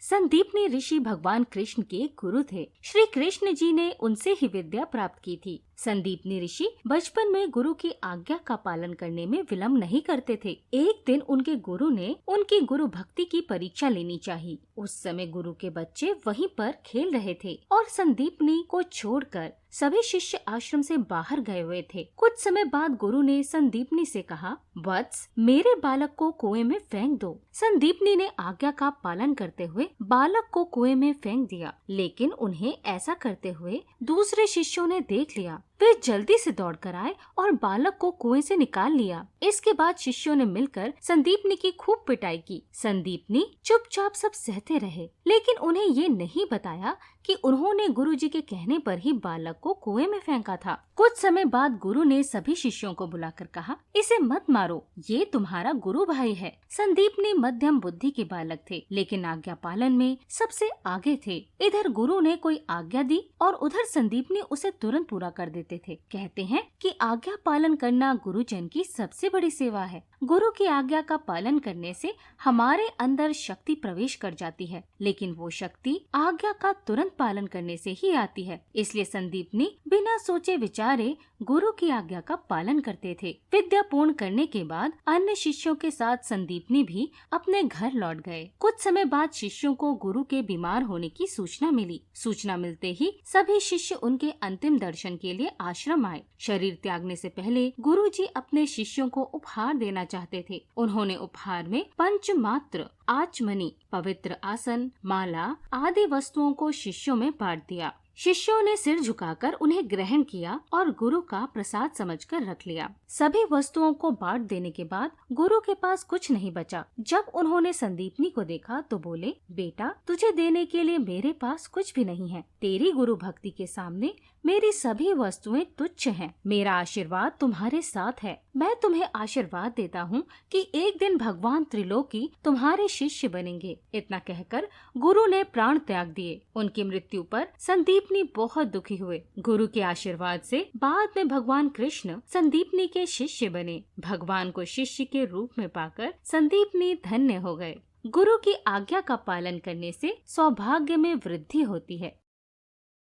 संदीपनी ऋषि भगवान कृष्ण के गुरु थे। श्री कृष्ण जी ने उनसे ही विद्या प्राप्त की थी। संदीपनी ऋषि बचपन में गुरु की आज्ञा का पालन करने में विलम्ब नहीं करते थे। एक दिन उनके गुरु ने उनकी गुरु भक्ति की परीक्षा लेनी चाहिए। उस समय गुरु के बच्चे वहीं पर खेल रहे थे और संदीपनी को छोड़कर सभी शिष्य आश्रम से बाहर गए हुए थे। कुछ समय बाद गुरु ने संदीपनी से कहा, वत्स, मेरे बालक को कुएं में फेंक दो। संदीपनी ने आज्ञा का पालन करते हुए बालक को कुएं में फेंक दिया, लेकिन उन्हें ऐसा करते हुए दूसरे शिष्यों ने देख लिया। वे जल्दी से दौड़कर आए और बालक को कुएं से निकाल लिया। इसके बाद शिष्यों ने मिलकर संदीपनी की खूब पिटाई की। संदीपनी चुपचाप सब सहते रहे, लेकिन उन्हें ये नहीं बताया कि उन्होंने गुरुजी के कहने पर ही बालक को कुएं में फेंका था। कुछ समय बाद गुरु ने सभी शिष्यों को बुलाकर कहा, इसे मत मारो, ये तुम्हारा गुरु भाई है। संदीपनी मध्यम बुद्धि के बालक थे, लेकिन आज्ञा पालन में सबसे आगे थे। इधर गुरु ने कोई आज्ञा दी और उधर संदीपनी उसे तुरंत पूरा कर देते थे। कहते हैं कि आज्ञा पालन करना गुरुजन की सबसे बड़ी सेवा है। गुरु की आज्ञा का पालन करने से हमारे अंदर शक्ति प्रवेश कर जाती है, लेकिन वो शक्ति आज्ञा का तुरंत पालन करने से ही आती है। इसलिए संदीपनी बिना सोचे विचारे गुरु की आज्ञा का पालन करते थे। विद्या पूर्ण करने के बाद अन्य शिष्यों के साथ संदीपनी भी अपने घर लौट गए। कुछ समय बाद शिष्यों को गुरु के बीमार होने की सूचना मिली। सूचना मिलते ही सभी शिष्य उनके अंतिम दर्शन के लिए आश्रम आए। शरीर त्यागने से पहले गुरुजी अपने शिष्यों को उपहार देना चाहते थे। उन्होंने उपहार में पंचमात्र, आचमनी, पवित्र आसन, माला आदि वस्तुओं को शिष्यों में बांट दिया। शिष्यों ने सिर झुकाकर उन्हें ग्रहण किया और गुरु का प्रसाद समझकर रख लिया। सभी वस्तुओं को बांट देने के बाद गुरु के पास कुछ नहीं बचा। जब उन्होंने संदीपनी को देखा तो बोले, बेटा, तुझे देने के लिए मेरे पास कुछ भी नहीं है। तेरी गुरु भक्ति के सामने मेरी सभी वस्तुएं तुच्छ हैं। मेरा आशीर्वाद तुम्हारे साथ है। मैं तुम्हें आशीर्वाद देता हूँ कि एक दिन भगवान त्रिलोकी तुम्हारे शिष्य बनेंगे। इतना कहकर गुरु ने प्राण त्याग दिए। उनकी मृत्यु पर संदीपनी बहुत दुखी हुए। गुरु के आशीर्वाद से बाद में भगवान कृष्ण संदीपनी के शिष्य बने। भगवान को शिष्य के रूप में पाकर संदीपनी धन्य हो गए। गुरु की आज्ञा का पालन करने से सौभाग्य में वृद्धि होती है।